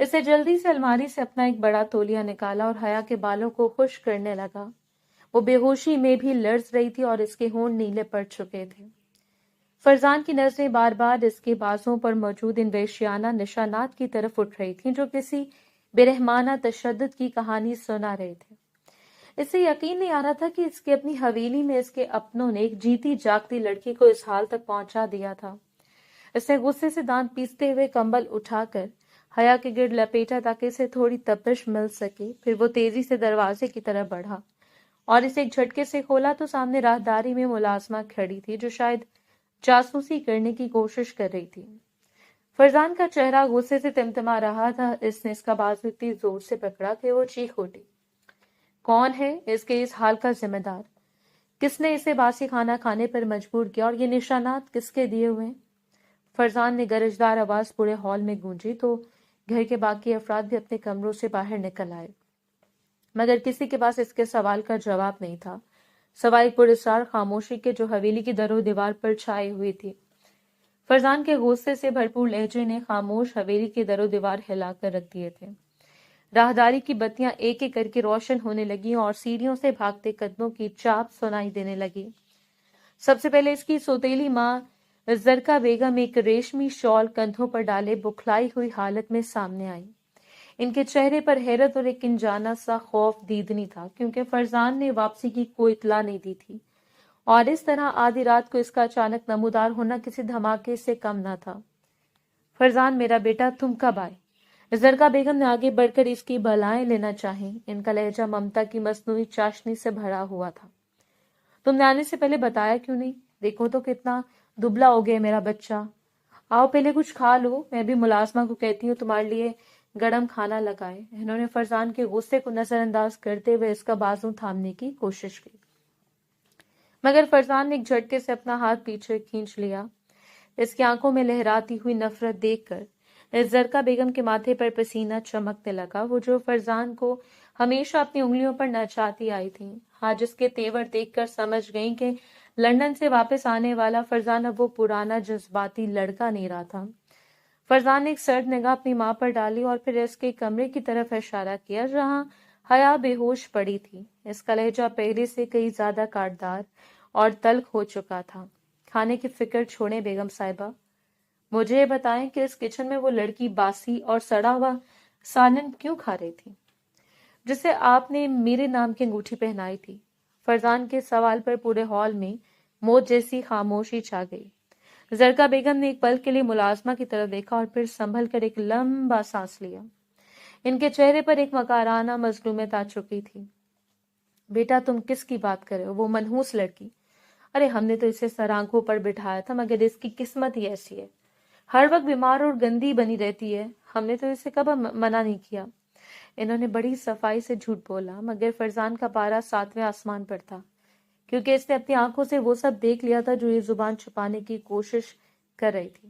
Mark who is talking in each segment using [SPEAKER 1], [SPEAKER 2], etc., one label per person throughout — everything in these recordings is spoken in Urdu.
[SPEAKER 1] اسے جلدی سے الماری سے اپنا ایک بڑا تولیہ نکالا اور حیا کے بالوں کو خشک کرنے لگا۔ وہ بے ہوشی میں بھی لرز رہی تھی اور اس کے ہونٹ نیلے پڑ چکے تھے۔ فرزان کی نظریں بار بار اس کے بازوں پر موجود ان وحشیانہ نشانات کی طرف اٹھ رہی تھیں جو کسی بے-رحمانہ تشدد کی کہانی سنا رہے تھے۔ اسے یقین نہیں آ رہا تھا کہ اس کے اپنی حویلی میں اس کے اپنوں نے ایک جیتی جاگتی لڑکی کو اس حال تک پہنچا دیا تھا۔ اس نے غصے سے دانت پیستے ہوئے کمبل اٹھا کر حیا کے گرد لپیٹا تاکہ اسے تھوڑی تپش مل سکے۔ پھر وہ تیزی سے دروازے کی طرف بڑھا اور اسے ایک جھٹکے سے کھولا تو سامنے راہداری میں ملازمہ کھڑی تھی جو شاید جاسوسی کرنے کی کوشش کر رہی تھی۔ فرزان کا چہرہ غصے سے تمتما رہا تھا۔ اس نے اس کا بازو اتنی زور سے پکڑا کہ وہ چیخ اٹھی۔ کون ہے اس کے اس حال کا ذمہ دار؟ کس نے اسے باسی کھانا کھانے پر مجبور کیا اور یہ نشانات کس کے دیے ہوئے؟ فرزان نے گرجدار آواز پورے ہال میں گونجی تو گھر کے باقی افراد بھی اپنے کمروں سے باہر نکل آئے، مگر کسی کے پاس اس کے سوال کا جواب نہیں تھا سوائے پراسرار خاموشی کے جو حویلی کی در و دیوار پر چھائی ہوئی تھی۔ فرزان کے غصے سے بھرپور لہجے نے خاموش حویلی کے در و دیوار ہلا کر رکھ دیے تھے۔ راہداری کی بتیاں ایک ایک کر کے روشن ہونے لگی اور سیڑھیوں سے بھاگتے قدموں کی چاپ سنائی دینے لگی۔ سب سے پہلے اس کی سوتیلی ماں زرکا بیگم ایک ریشمی شال کندھوں پر ڈالے بکھلائی ہوئی حالت میں سامنے آئی۔ ان کے چہرے پر حیرت اور ایک انجانہ سا خوف دیدنی تھا کیونکہ فرزان نے واپسی کی کوئی اطلاع نہیں دی تھی اور اس طرح آدھی رات کو اس کا اچانک نمودار ہونا کسی دھماکے سے کم نہ تھا۔ فرزان میرا بیٹا، تم کب آئے؟ زرکا بیگم نے آگے بڑھ کر اس کی بلائیں لینا چاہیں۔ ان کا لہجہ ممتا کی مصنوعی چاشنی سے بھرا ہوا تھا۔ تم نے آنے سے پہلے بتایا کیوں نہیں؟ دیکھو تو کتنا دبلا ہو گیا میرا بچہ۔ آؤ پہلے کچھ کھا لو، میں بھی ملازمہ کو کہتی ہوں تمہارے لیے گرم کھانا لگائے۔ انہوں نے فرزان کے غصے کو نظر انداز کرتے ہوئے اس کا بازو تھامنے کی کوشش کی، مگر فرزان نے ایک جھٹکے سے اپنا ہاتھ پیچھے کھینچ لیا۔ اس کی آنکھوں میں لہراتی ہوئی نفرت دیکھ کر زرکا بیگم کے ماتھے پر پسینہ چمکنے لگا، وہ جو فرزان کو ہمیشہ اپنی انگلیوں پر نچاتی آئی تھی۔ آج اس کے تیور دیکھ کر سمجھ گئیں کہ لندن سے واپس آنے والا فرزان اب وہ پرانا جذباتی لڑکا نہیں رہا تھا۔ فرزان نے ایک سرد نگاہ اپنی ماں پر ڈالی اور پھر اس کے کمرے کی طرف اشارہ کیا جہاں حیا بے ہوش پڑی تھی۔ اس کا لہجہ پہلے سے کئی زیادہ کاٹدار اور تلخ ہو چکا تھا۔ کھانے کی فکر چھوڑیں بیگم صاحبہ، مجھے بتائیں کہ اس کچن میں وہ لڑکی باسی اور سڑا ہوا سالن کیوں کھا رہی تھی جسے آپ نے میرے نام کی انگوٹھی پہنائی تھی؟ فرزان کے سوال پر پورے ہال میں موت جیسی خاموشی چھا گئی۔ زرکا بیگم نے ایک پل کے لیے ملازمہ کی طرف دیکھا اور پھر سنبھل کر ایک لمبا سانس لیا۔ ان کے چہرے پر ایک مکارانہ مظلومیت آ چکی تھی۔ بیٹا تم کس کی بات کر رہے ہو؟ وہ منحوس لڑکی؟ ارے ہم نے تو اسے سر آنکھوں پر بٹھایا تھا مگر اس کی قسمت ہی ایسی ہے، ہر وقت بیمار اور گندی بنی رہتی ہے، ہم نے تو اسے کب منع نہیں کیا۔ انہوں نے بڑی صفائی سے جھوٹ بولا مگر فرزان کا پارا 7ویں آسمان پر تھا کیونکہ اس نے اپنی آنکھوں سے وہ سب دیکھ لیا تھا جو یہ زبان چھپانے کی کوشش کر رہی تھی۔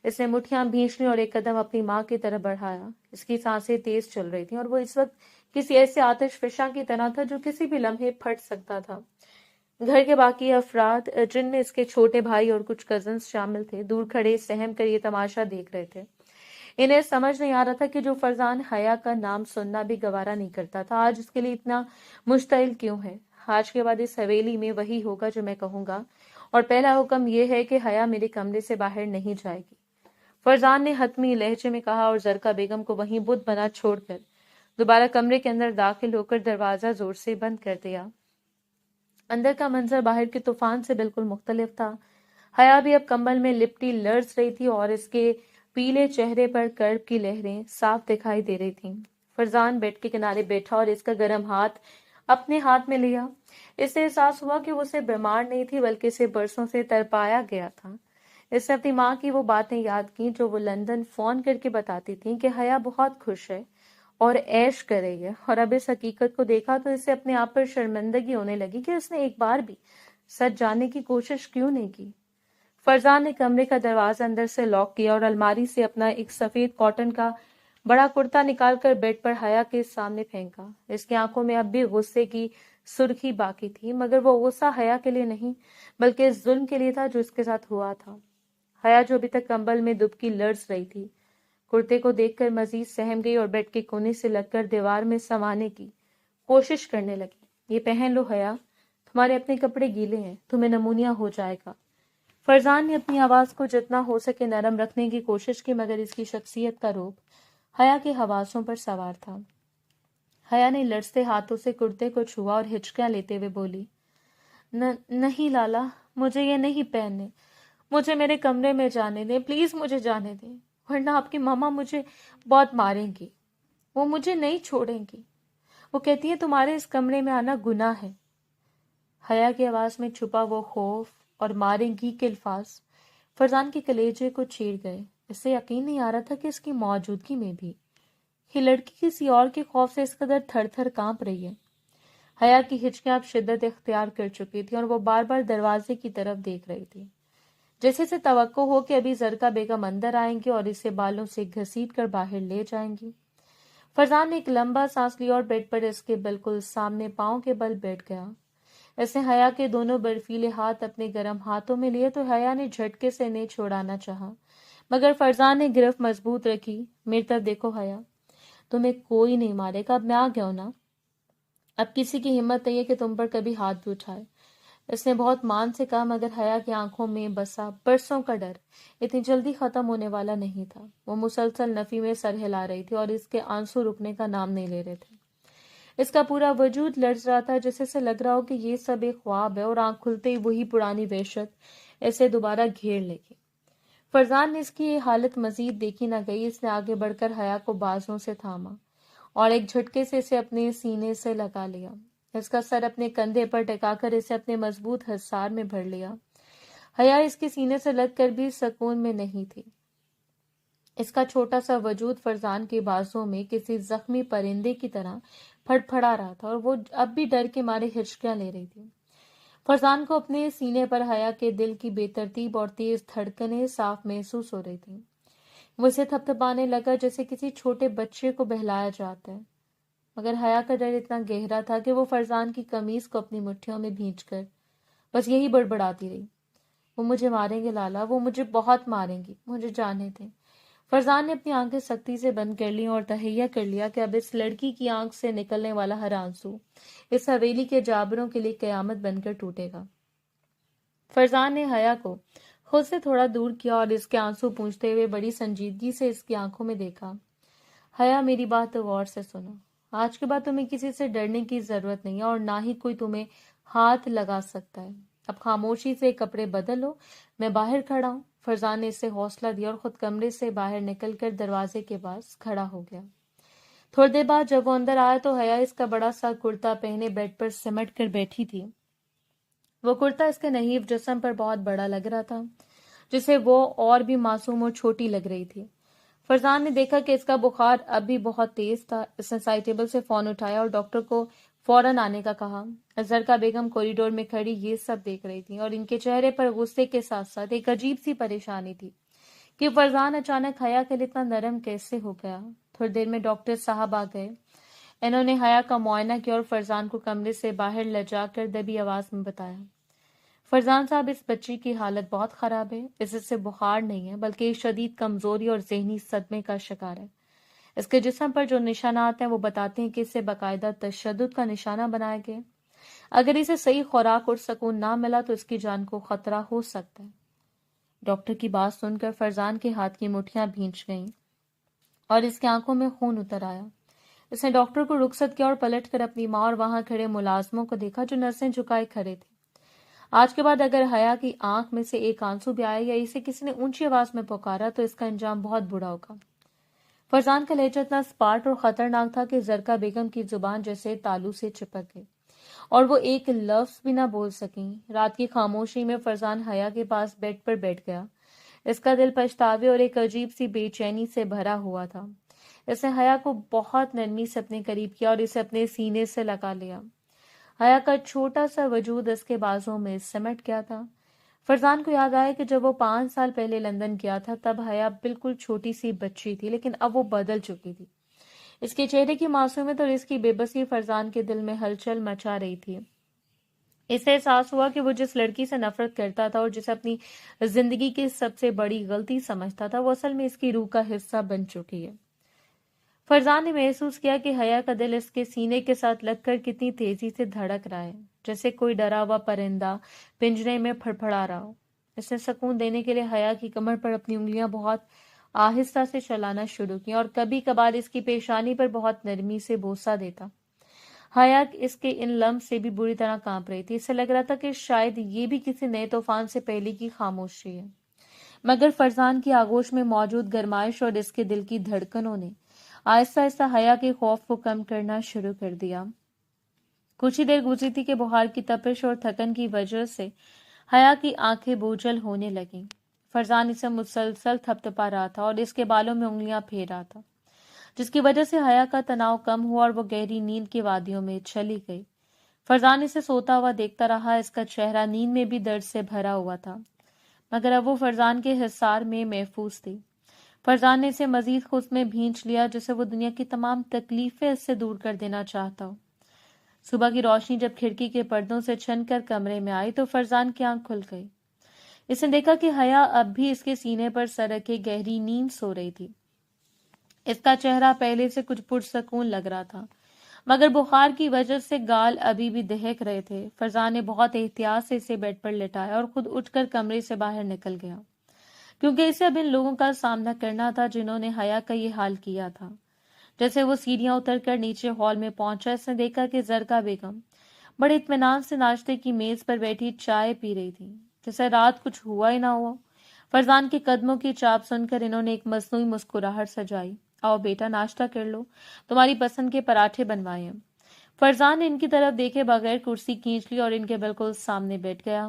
[SPEAKER 1] اس نے مٹھیاں بھینچ لی اور ایک قدم اپنی ماں کی طرف بڑھایا۔ اس کی سانسیں تیز چل رہی تھیں اور وہ اس وقت کسی ایسے آتش فشاں کی طرح تھا جو کسی بھی لمحے پھٹ سکتا تھا۔ گھر کے باقی افراد جن میں اس کے چھوٹے بھائی اور کچھ کزنز شامل تھے دور کھڑے سہم کر یہ تماشا دیکھ رہے تھے۔ انہیں سمجھ نہیں آ رہا تھا کہ جو فرزان حیا کا نام سننا بھی گوارا نہیں کرتا تھا آج اس کے لیے اتنا مشتعل کیوں ہے۔ آج کے بعد اس حویلی میں وہی ہوگا جو میں کہوں گا اور پہلا حکم یہ ہے کہ حیا میرے کمرے سے باہر نہیں جائے گی، فرزان نے حتمی لہجے میں کہا اور زرکا بیگم کو وہیں بت بنا چھوڑ کر دوبارہ کمرے کے اندر داخل ہو کر دروازہ زور سے بند کر دیا۔ اندر کا منظر باہر کے طوفان سے بالکل مختلف تھا۔ حیا بھی اب کمبل میں لپٹی لرز رہی تھی اور اس کے پیلے چہرے پر کرب کی لہریں صاف دکھائی دے رہی تھیں۔ فرزان بیڈ کے کنارے بیٹھا اور اس کا گرم ہاتھ اپنے ہاتھ میں لیا۔ اسے احساس ہوا کہ وہ اسے بیمار نہیں تھی بلکہ اسے برسوں سے تڑپایا گیا تھا۔ اس نے اپنی ماں کی وہ باتیں یاد کی جو وہ لندن فون کر کے بتاتی تھیں کہ حیا بہت خوش ہے اور عیش کر رہی ہے، اور اب اس حقیقت کو دیکھا تو اسے اپنے آپ پر شرمندگی ہونے لگی کہ اس نے ایک بار بھی سچ جاننے کی کوشش کیوں نہیں کی۔ فرزان نے کمرے کا دروازہ اندر سے لاک کیا اور الماری سے اپنا ایک سفید کاٹن کا بڑا کرتا نکال کر بیڈ پر حیا کے سامنے پھینکا۔ اس کی آنکھوں میں اب بھی غصے کی سرخی باقی تھی مگر وہ غصہ حیا کے لیے نہیں بلکہ اس ظلم کے لیے تھا جو اس کے ساتھ ہوا تھا۔ حیا جو ابھی تک کمبل میں دبکی لرز رہی تھی کرتے کو دیکھ کر مزید سہم گئی اور بیڈ کے کونے سے لگ کر دیوار میں سمانے کی کوشش کرنے لگی۔ یہ پہن لو حیا، تمہارے اپنے کپڑے گیلے ہیں، تمہیں نمونیا ہو جائے گا۔ فرزان نے اپنی آواز کو جتنا ہو سکے نرم رکھنے کی کوشش کی، مگر اس کی شخصیت کا روپ حیا کے حواسوں پر سوار تھا۔ حیا نے لرزتے ہاتھوں سے کرتے کو چھوا اور ہچکیاں لیتے ہوئے بولی، نہیں لالا، مجھے یہ نہیں پہننے، مجھے میرے کمرے میں جانے دیں، پلیز مجھے جانے دیں، ورنہ آپ کی ماما مجھے بہت ماریں گی، وہ مجھے نہیں چھوڑیں گی، وہ کہتی ہیں تمہارے اس کمرے میں آنا گناہ ہے۔ حیا کی آواز میں چھپا وہ خوف اور ماریں گی کے الفاظ فرزان کے کلیجے کو چیر گئے۔ اسے یقین نہیں آ رہا تھا کہ اس کی موجودگی میں بھی یہ لڑکی کسی اور کے خوف سے اس قدر تھر تھر کانپ رہی ہے۔ حیا کی ہچکیاں اب شدت اختیار کر چکی تھی اور وہ بار بار دروازے کی طرف دیکھ رہی تھی، جیسے اسے توقع ہو کہ ابھی زرکا بیگم اندر آئیں گے اور اسے بالوں سے گھسیٹ کر باہر لے جائیں گی۔ فرزان نے ایک لمبا سانس لیا اور بیڈ پر اس کے بالکل سامنے پاؤں کے بل بیٹھ گیا۔ اس نے حیا کے دونوں برفیلے ہاتھ اپنے گرم ہاتھوں میں لیے تو حیا نے جھٹکے سے انہیں چھوڑانا چاہا، مگر فرزان نے گرفت مضبوط رکھی۔ میری طرف دیکھو حیا، تمہیں کوئی نہیں مارے گا، اب میں آ گیا ہوں نا، اب کسی کی ہمت نہیں ہے کہ تم پر کبھی ہاتھ بھی اٹھائے۔ اس نے بہت مان سے کہا، مگر حیا کی آنکھوں میں بسا برسوں کا ڈر اتنی جلدی ختم ہونے والا نہیں تھا۔ وہ مسلسل نفی میں سر ہلا رہی تھی اور اس کے آنسو رکنے کا نام نہیں لے رہے تھے۔ اس کا پورا وجود لرز رہا تھا، جیسے سے لگ رہا ہو کہ یہ سب ایک خواب ہے اور آنکھ کھلتے ہی وہی پرانی وحشت اسے دوبارہ گھیر لے گی۔ فرزان نے اس کی یہ حالت مزید دیکھی نہ گئی۔ اس نے آگے بڑھ کر حیا کو بازوں سے تھاما اور ایک جھٹکے سے اسے اپنے سینے سے لگا لیا۔ اس کا سر اپنے کندھے پر ٹکا کر اسے اپنے مضبوط حصار میں بھر لیا۔ حیا اس کے سینے سے لگ کر بھی سکون میں نہیں تھی۔ اس کا چھوٹا سا وجود فرزان کے بازوں میں کسی زخمی پرندے کی طرح پھڑ پھڑا رہا تھا اور وہ اب بھی ڈر کے مارے ہچکیاں لے رہی تھی۔ فرزان کو اپنے سینے پر حیا کے دل کی بے ترتیب اور تیز دھڑکنیں صاف محسوس ہو رہی تھیں۔ وہ اسے تھپ تھپانے لگا جیسے کسی چھوٹے بچے کو بہلایا جاتا ہے، مگر حیا کا ڈر اتنا گہرا تھا کہ وہ فرزان کی قمیض کو اپنی مٹھیوں میں بھینچ کر بس یہی بڑبڑاتی رہی، وہ مجھے ماریں گے لالا، وہ مجھے بہت ماریں گی، مجھے جانے دیں۔ فرزان نے اپنی آنکھیں سختی سے بند کر لیں اور تہیہ کر لیا کہ اب اس لڑکی کی آنکھ سے نکلنے والا ہر آنسو اس حویلی کے جابروں کے لیے قیامت بن کر ٹوٹے گا۔ فرزان نے حیا کو خود سے تھوڑا دور کیا اور اس کے آنسو پونچھتے ہوئے بڑی سنجیدگی سے اس کی آنکھوں میں دیکھا۔ حیا، میری بات غور سے سنو، آج کے بعد تمہیں کسی سے ڈرنے کی ضرورت نہیں ہے اور نہ ہی کوئی تمہیں ہاتھ لگا سکتا ہے۔ اب خاموشی سے کپڑے بدل لو، میں باہر کھڑا ہوں۔ فرزان نے اسے حوصلہ دیا اور خود کمرے سے باہر نکل کر دروازے کے پاس کھڑا ہو گیا۔ تھوڑی دیر بعد جب وہ اندر آیا تو حیا اس کا بڑا سا کرتا پہنے بیڈ پر سمٹ کر بیٹھی تھی۔ وہ کرتا اس کے نحیف جسم پر بہت بڑا لگ رہا تھا، جسے وہ اور بھی معصوم اور چھوٹی لگ رہی تھی۔ فرزان نے دیکھا کہ اس کا بخار اب بھی بہت تیز تھا۔ اس نے سائڈ ٹیبل سے فون اٹھایا اور ڈاکٹر کو فوراً آنے کا کہا۔ زرکا بیگم کوریڈور میں کھڑی یہ سب دیکھ رہی تھی اور ان کے چہرے پر غصے کے ساتھ ساتھ ایک عجیب سی پریشانی تھی کہ فرزان اچانک حیا کے لیے اتنا نرم کیسے ہو گیا۔ تھوڑی دیر میں ڈاکٹر صاحب آ گئے۔ انہوں نے حیا کا معائنہ کیا اور فرزان کو کمرے سے باہر لے جا کر دبی آواز میں بتایا، فرزان صاحب، اس بچی کی حالت بہت خراب ہے۔ اسے صرف بخار نہیں ہے بلکہ ایک شدید کمزوری اور ذہنی صدمے کا شکار ہے۔ اس کے جسم پر جو نشانات ہیں وہ بتاتے ہیں کہ اسے باقاعدہ تشدد کا نشانہ بنایا گیا۔ اگر اسے صحیح خوراک اور سکون نہ ملا تو اس کی جان کو خطرہ ہو سکتا ہے۔ ڈاکٹر کی بات سن کر فرزان کے ہاتھ کی مٹھیاں بھینچ گئیں اور اس کی آنکھوں میں خون اتر آیا۔ اس نے ڈاکٹر کو رخصت کیا اور پلٹ کر اپنی ماں اور وہاں کھڑے ملازموں کو دیکھا جو نرسیں جھکائے کھڑے تھے۔ آج کے بعد اگر حیا کی آنکھ میں سے ایک آنسو بھی آیا یا اسے کسی نے اونچی آواز میں پکارا تو اس کا انجام بہت برا ہوگا۔ فرزان کا لہجہ اتنا سپاٹ اور خطرناک تھا کہ زرکا بیگم کی زبان جیسے تالو سے چپک گئی اور وہ ایک لفظ بھی نہ بول سکیں۔ رات کی خاموشی میں فرزان حیا کے پاس بیڈ پر بیٹھ گیا۔ اس کا دل پچھتاوے اور ایک عجیب سی بے چینی سے بھرا ہوا تھا۔ اس نے حیا کو بہت نرمی سے اپنے قریب کیا اور اسے اپنے سینے سے لگا لیا۔ حیا کا چھوٹا سا وجود اس کے بازوں میں سمٹ گیا تھا۔ فرزان کو یاد آیا کہ جب وہ 5 سال پہلے لندن گیا تھا تب حیا بالکل چھوٹی سی بچی تھی، لیکن اب وہ بدل چکی تھی۔ اس کے چہرے کی معصومیت اور اس کی بے بسی فرزان کے دل میں ہلچل مچا رہی تھی۔ اسے احساس ہوا کہ وہ جس لڑکی سے نفرت کرتا تھا اور جسے اپنی زندگی کی سب سے بڑی غلطی سمجھتا تھا، وہ اصل میں اس کی روح کا حصہ بن چکی ہے۔ فرزان نے محسوس کیا کہ حیا کا دل اس کے سینے کے ساتھ لگ کر کتنی تیزی سے دھڑک رہا ہے، جیسے کوئی ڈرا ہوا پرندہ پنجرے میں پھڑپھڑا رہا ہو۔ اس نے سکون دینے کے لیے حیا کی کمر پر اپنی انگلیاں بہت آہستہ سے چلانا شروع کی اور کبھی کبھار اس کی پیشانی پر بہت نرمی سے بوسہ دیتا۔ حیا اس کے ان لمس سے بھی بری طرح کانپ رہی تھی۔ اسے لگ رہا تھا کہ شاید یہ بھی کسی نئے طوفان سے پہلے کی خاموشی ہے، مگر فرزان کی آغوش میں موجود گرمائش اور اس کے دل کی دھڑکنوں نے آہستہ آہستہ حیا کے خوف کو کم کرنا شروع کر دیا۔ کچھ ہی دیر گزری تھی کہ بخار کی تپش اور تھکن کی وجہ سے حیا کی آنکھیں بوجھل ہونے لگیں۔ فرزان اسے مسلسل تھپتپا رہا تھا اور اس کے بالوں میں انگلیاں پھیر رہا تھا، جس کی وجہ سے حیا کا تناؤ کم ہوا اور وہ گہری نیند کی وادیوں میں چلی گئی۔ فرزان اسے سوتا ہوا دیکھتا رہا۔ اس کا چہرہ نیند میں بھی درد سے بھرا ہوا تھا، مگر اب وہ فرزان کے حصار میں محفوظ تھی۔ فرزان نے اسے مزید خود میں بھینچ لیا، جسے وہ دنیا کی تمام تکلیفیں اس سے دور کر دینا چاہتا ہو۔ صبح کی روشنی جب کھڑکی کے پردوں سے چھن کر کمرے میں آئی تو فرزان کی آنکھ کھل گئی۔ اس نے دیکھا کہ حیا اب بھی اس کے سینے پر سر رکھے گہری نیند سو رہی تھی۔ اس کا چہرہ پہلے سے کچھ پرسکون لگ رہا تھا، مگر بخار کی وجہ سے گال ابھی بھی دہک رہے تھے۔ فرزان نے بہت احتیاط سے اسے بیڈ پر لٹایا اور خود اٹھ کر کمرے سے باہر نکل گیا، کیونکہ اسے اب ان لوگوں کا سامنا کرنا تھا جنہوں نے حیا کا یہ حال کیا تھا۔ جیسے وہ سیڑھیاں اتر کر نیچے ہال میں پہنچا، اس نے دیکھا کہ زرقا بیگم بڑے اطمینان سے ناشتے کی میز پر بیٹھی چائے پی رہی تھی، جیسے رات کچھ ہوا ہی نہ ہوا۔ فرزان کے قدموں کی چاپ سن کر انہوں نے ایک مصنوعی مسکراہٹ سجائی۔ آؤ بیٹا، ناشتہ کر لو، تمہاری پسند کے پراٹھے بنوائے ہیں۔ فرزان نے ان کی طرف دیکھے بغیر کرسی کھینچ لی اور ان کے بالکل سامنے بیٹھ گیا۔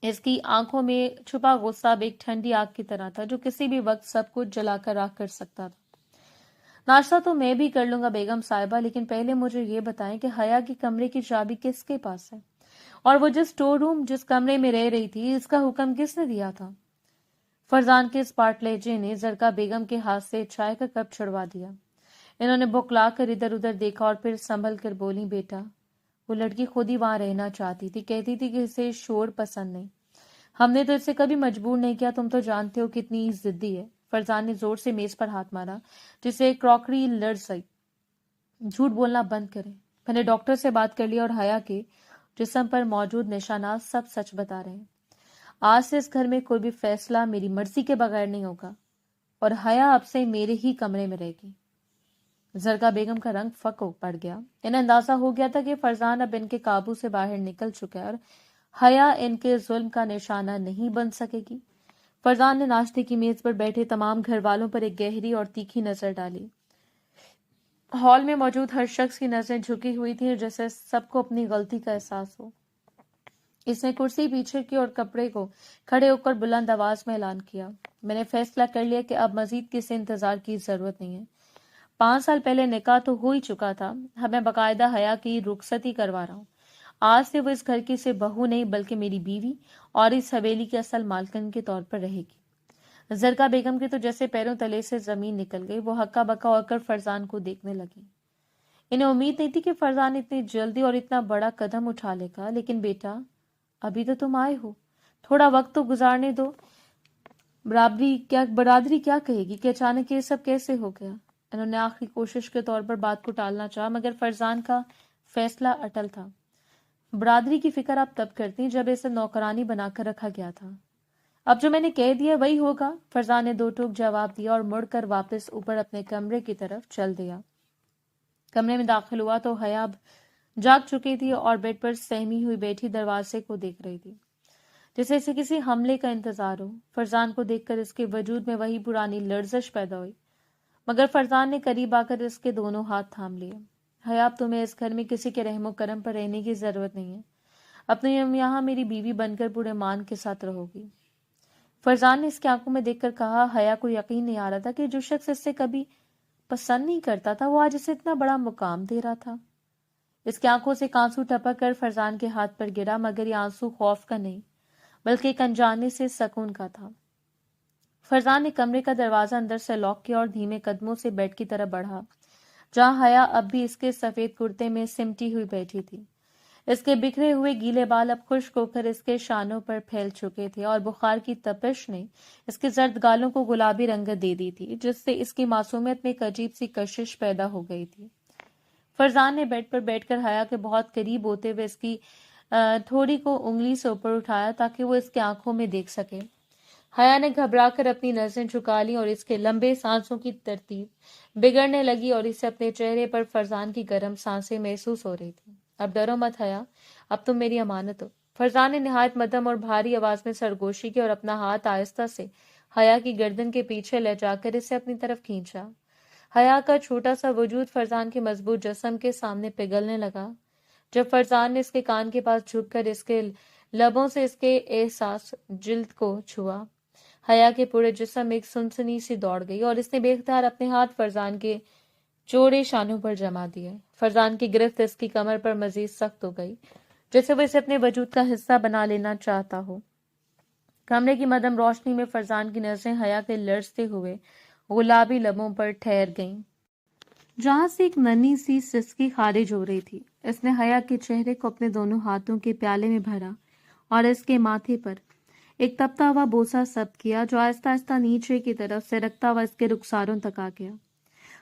[SPEAKER 1] اس کی آنکھوں میں چھپا غصہ اب ایک ٹھنڈی آگ کی طرح تھا جو کسی بھی وقت سب کچھ جلا کر راکھ کر سکتا تھا۔ ناشتہ تو میں بھی کر لوں گا بیگم صاحبہ، لیکن پہلے مجھے یہ بتائیں کہ حیا کی کمرے کی چابی کس کے پاس ہے، اور وہ جس اسٹور روم جس کمرے میں رہ رہی تھی اس کا حکم کس نے دیا تھا؟ فرزان کے اسپاٹ لہجے نے زرقا بیگم کے ہاتھ سے چائے کا کپ چھڑوا دیا۔ انہوں نے بکلا کر ادھر ادھر دیکھا اور پھر سنبھل کر بولی، بیٹا وہ لڑکی خود ہی وہاں رہنا چاہتی تھی، کہتی تھی کہ اسے شور پسند نہیں، ہم نے تو اسے کبھی مجبور نہیں کیا، تم تو جانتے ہو کتنی ضدی ہے۔ فرزان نے زور سے میز پر ہاتھ مارا جسے کراکری لرز گئی۔ جھوٹ بولنا بند کریں، میں نے ڈاکٹر سے بات کر لی اور حیا کے جسم پر موجود نشانات سب سچ بتا رہے ہیں۔ آج سے اس گھر میں کوئی بھی فیصلہ میری مرضی کے بغیر نہیں ہوگا اور حیا اب سے میرے ہی کمرے میں رہے گی۔ زرقا بیگم کا رنگ فکو پڑ گیا۔ انہیں اندازہ ہو گیا تھا کہ فرزان اب ان کے قابو سے باہر نکل چکا ہے اور حیا ان کے ظلم کا نشانہ نہیں بن سکے گی۔ فرزان نے ناشتے کی میز پر بیٹھے تمام گھر والوں پر ایک گہری اور تیکھی نظر ڈالی۔ ہال میں موجود ہر شخص کی نظریں جھکی ہوئی تھیں جیسے سب کو اپنی غلطی کا احساس ہو۔ اس نے کرسی پیچھے کی اور کپڑے کو کھڑے ہو کر بلند آواز میں اعلان کیا، میں نے فیصلہ کر لیا کہ اب مزید کسی انتظار کی ضرورت نہیں ہے۔ 5 سال پہلے نکاح تو ہو ہی چکا تھا، میں باقاعدہ حیا کی رخصتی کروا رہا ہوں۔ آج سے وہ اس گھر کی صرف بہو نہیں بلکہ میری بیوی اور اس حویلی کی اصل مالکن کے طور پر رہے گی۔ زرقا بیگم کے تو جیسے پیروں تلے سے زمین نکل گئی، وہ ہکا بکا ہو کر فرزان کو دیکھنے لگی۔ انہیں امید نہیں تھی کہ فرزان اتنی جلدی اور اتنا بڑا قدم اٹھا لے گا، لیکن بیٹا ابھی تو تم آئے ہو، تھوڑا وقت تو گزارنے دو۔ برادری کیا کہے گی کہ اچانک یہ سب کیسے ہو گیا؟ انہوں نے آخری کوشش کے طور پر بات کو ٹالنا چاہا، مگر فرزان کا فیصلہ اٹل تھا۔ برادری کی فکر آپ تب کرتی جب اسے نوکرانی بنا کر رکھا گیا تھا۔ اب جو میں نے کہہ دیا وہی ہوگا، فرزان نے 2 ٹوک جواب دیا اور مڑ کر واپس اوپر اپنے کمرے کی طرف چل دیا۔ کمرے میں داخل ہوا تو حیا اب جاگ چکی تھی اور بیڈ پر سہمی ہوئی بیٹھی دروازے کو دیکھ رہی تھی، جیسے اسے کسی حملے کا انتظار ہو۔ فرزان کو دیکھ کر اس کے وجود میں وہی پرانی لرزش پیدا ہوئی، مگر فرزان نے قریب آ کر اس کے دونوں ہاتھ تھام لیے۔ حیا اب تمہیں اس گھر میں کسی کے رحم و کرم پر رہنے کی ضرورت نہیں ہے، اپنے یہاں میری بیوی بن کر پورے مان کے ساتھ رہو گی۔ فرزان نے اس کی آنکھوں میں دیکھ کر کہا، حیا کو یقین نہیں آ رہا تھا کہ جو شخص اس سے کبھی پسند نہیں کرتا تھا وہ آج اسے اتنا بڑا مقام دے رہا تھا۔ اس کی آنکھوں سے ایک آنسو ٹپک کر فرزان کے ہاتھ پر گرا، مگر یہ آنسو خوف کا نہیں بلکہ ایک انجانے سے سکون کا تھا۔ فرزان نے کمرے کا دروازہ اندر سے لاک کیا اور دھیمے قدموں سے بیڈ کی طرف بڑھا، جہاں حیا اب بھی اس کے سفید کرتے میں سمٹی ہوئی بیٹھی تھی۔ اس کے بکھرے ہوئے گیلے بال اب خشک ہو کر اس کے شانوں پر پھیل چکے تھے اور بخار کی تپش نے اس کے زرد گالوں کو گلابی رنگت دے دی تھی، جس سے اس کی معصومیت میں ایک عجیب سی کشش پیدا ہو گئی تھی۔ فرزان نے بیڈ پر بیٹھ کر حیا کے بہت قریب ہوتے ہوئے اس کی تھوڑی کو انگلی سے اوپر اٹھایا تاکہ وہ اس کے آنکھوں میں دیکھ سکے۔ حیا نے گھبرا کر اپنی نظریں جھکا لی اور اس کے لمبے سانسوں کی ترتیب بگڑنے لگی اور اسے اپنے چہرے پر فرزان کی گرم سانسیں محسوس ہو رہی تھی۔ اب ڈرو مت حیا، اب تم میری امانت ہو۔ فرزان نے نہایت مدھم اور بھاری آواز میں سرگوشی کی اور اپنا ہاتھ آہستہ سے حیا کی گردن کے پیچھے لے جا کر اسے اپنی طرف کھینچا۔ حیا کا چھوٹا سا وجود فرزان کے مضبوط جسم کے سامنے پگھلنے لگا جب فرزان نے اس کے کان کے پاس جھک کر اس کے لبوں سے اس کے احساس جلد کو چھوا۔ حیا کے پورے جسم ایک سنسنی سی دوڑ گئی اور اس نے بے اختیار اپنے ہاتھ فرزان کے چوڑے شانوں پر جما دیے۔ فرزان کی گرفت اس کی کمر پر مزید سخت ہو گئی، جیسے وہ اسے اپنے وجود کا حصہ بنا لینا چاہتا ہو۔ کمرے کی مدھم روشنی میں فرزان کی نظریں حیا کے لرزتے ہوئے گلابی لبوں پر ٹھہر گئیں، جہاں سے ایک ننھی سی سسکی خارج ہو رہی تھی۔ اس نے حیا کے چہرے کو اپنے دونوں ہاتھوں کے پیالے میں بھرا اور اس کے ماتھے پر ایک تپتا ہوا بوسہ سب کیا جو آہستہ آہستہ نیچے کی طرف سے رکھتا ہوا اس کے رخساروں تک آ گیا۔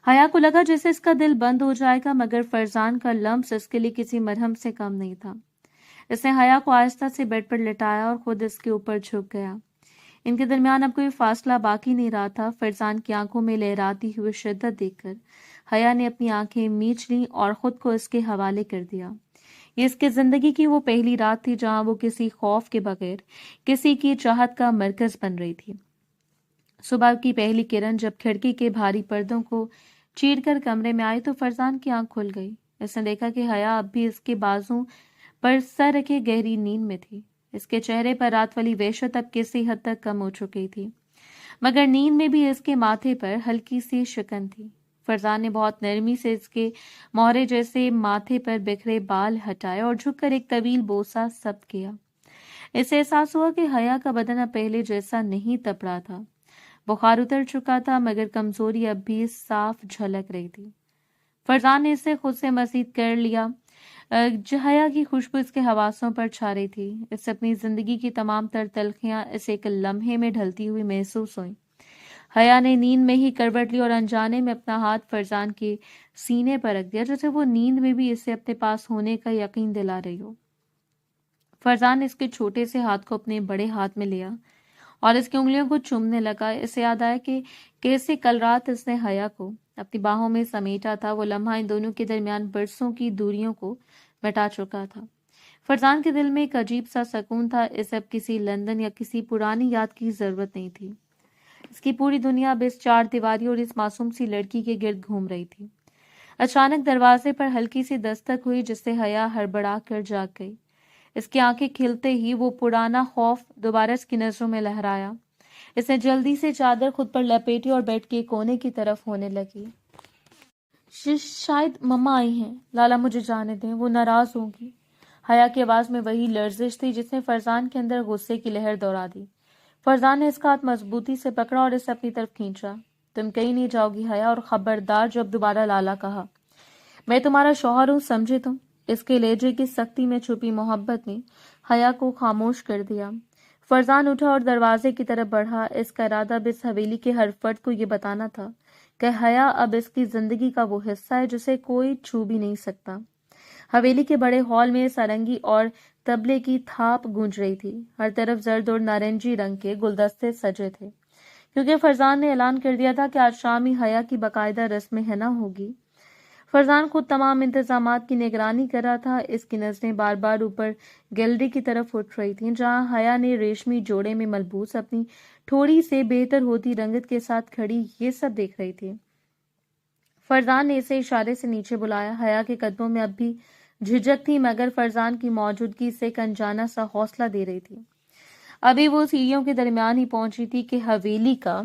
[SPEAKER 1] حیا کو لگا جیسے اس کا دل بند ہو جائے گا، مگر فرزان کا لمس اس کے لیے کسی مرہم سے کم نہیں تھا۔ اس نے حیا کو آہستہ سے بیڈ پر لٹایا اور خود اس کے اوپر جھک گیا۔ ان کے درمیان اب کوئی فاصلہ باقی نہیں رہا تھا۔ فرزان کی آنکھوں میں لہراتی ہوئی شدت دیکھ کر حیا نے اپنی آنکھیں میچ لیں اور خود کو اس کے حوالے کر دیا۔ یہ اس کی زندگی کی وہ پہلی رات تھی جہاں وہ کسی خوف کے بغیر کسی کی چاہت کا مرکز بن رہی تھی۔ صبح کی پہلی کرن جب کھڑکی کے بھاری پردوں کو چیر کر کمرے میں آئی تو فرزان کی آنکھ کھل گئی۔ اس نے دیکھا کہ حیا اب بھی اس کے بازوں پر سر رکھے گہری نیند میں تھی۔ اس کے چہرے پر رات والی وحشت اب کسی حد تک کم ہو چکی تھی، مگر نیند میں بھی اس کے ماتھے پر ہلکی سی شکن تھی۔ فرزان نے بہت نرمی سے اس کے مہرے جیسے ماتھے پر بکھرے بال ہٹائے اور جھک کر ایک طویل بوسہ سب کیا۔ اسے احساس ہوا کہ حیا کا بدن اب پہلے جیسا نہیں تپ رہا تھا۔ بخار اتر چکا تھا، مگر کمزوری اب بھی صاف جھلک رہی تھی۔ فرزان نے اسے خود سے مزید کر لیا۔ حیا کی خوشبو اس کے حواسوں پر چھا رہی تھی۔ اس سے اپنی زندگی کی تمام تر تلخیاں اس ایک لمحے میں ڈھلتی ہوئی محسوس ہوئیں۔ حیا نے نیند میں ہی کروٹ لی اور انجانے میں اپنا ہاتھ فرزان کے سینے پر رکھ دیا، جیسے وہ نیند میں بھی اسے اپنے پاس ہونے کا یقین دلا رہی ہو۔ فرزان نے اس کے چھوٹے سے ہاتھ کو اپنے بڑے ہاتھ میں لیا اور اس کی انگلیوں کو چومنے لگا۔ اسے یاد آیا کہ کیسے کل رات اس نے حیا کو اپنی باہوں میں سمیٹا تھا۔ وہ لمحہ ان دونوں کے درمیان برسوں کی دوریوں کو مٹا چکا تھا۔ فرزان کے دل میں ایک عجیب سا سکون تھا۔ اسے اب کسی لندن یا کسی پرانی یاد کی ضرورت نہیں تھی۔ اس کی پوری دنیا اب اس چار دیواری اور اس معصوم سی لڑکی کے گرد گھوم رہی تھی۔ اچانک دروازے پر ہلکی سی دستک ہوئی جس سے حیا ہڑبڑا کر جاگ گئی۔ اس کی آنکھیں کھلتے ہی وہ پرانا خوف دوبارہ اس کی نظروں میں لہرایا۔ اس نے جلدی سے چادر خود پر لپیٹی اور بیڈ کے کونے کی طرف ہونے لگی۔ شاید مما آئی ہیں، لالا مجھے جانے دیں، وہ ناراض ہوں گی۔ حیا کی آواز میں وہی لرزش تھی جس نے فرزان کے اندر غصے کی لہر دوڑا دی۔ فرزان نے اس کا ہاتھ مضبوطی سے پکڑا اور اسے اپنی طرف کھینچا۔ تم کہیں نہیں جاؤ گی حیا، اور خبردار جب دوبارہ لالا کہا۔ میں تمہارا شوہر ہوں، سمجھے تم؟ اس کے لہجے کی سختی میں چھپی محبت نے حیا کو خاموش کر دیا۔ فرزان اٹھا اور دروازے کی طرف بڑھا۔ اس کا ارادہ اب اس حویلی کے ہر فرد کو یہ بتانا تھا کہ حیا اب اس کی زندگی کا وہ حصہ ہے جسے کوئی چھو بھی نہیں سکتا۔ حویلی کے بڑے ہال میں سارنگی اور طبلے کی تھاپ گونج رہی تھی۔ ہر طرف زرد اور نارنجی رنگ کے گلدستے سجے تھے، کیونکہ فرزان نے اعلان کر دیا تھا کہ آج شام ہی حیا کی باقاعدہ رسم حنا ہوگی۔ فرزان خود تمام انتظامات کی نگرانی کر رہا تھا۔ اس کی نظریں بار بار اوپر گیلری کی طرف اٹھ رہی تھیں، جہاں حیا نے ریشمی جوڑے میں ملبوس اپنی تھوڑی سے بہتر ہوتی رنگت کے ساتھ کھڑی یہ سب دیکھ رہی تھی۔ فرزان نے اسے اشارے سے نیچے بلایا۔ حیا کے قدموں میں اب بھی جھجک تھی، مگر فرزان کی موجودگی سے ایک انجانا سا حوصلہ دے رہی تھی۔ ابھی وہ سیڑھیوں کے درمیان ہی پہنچی تھی کہ حویلی کا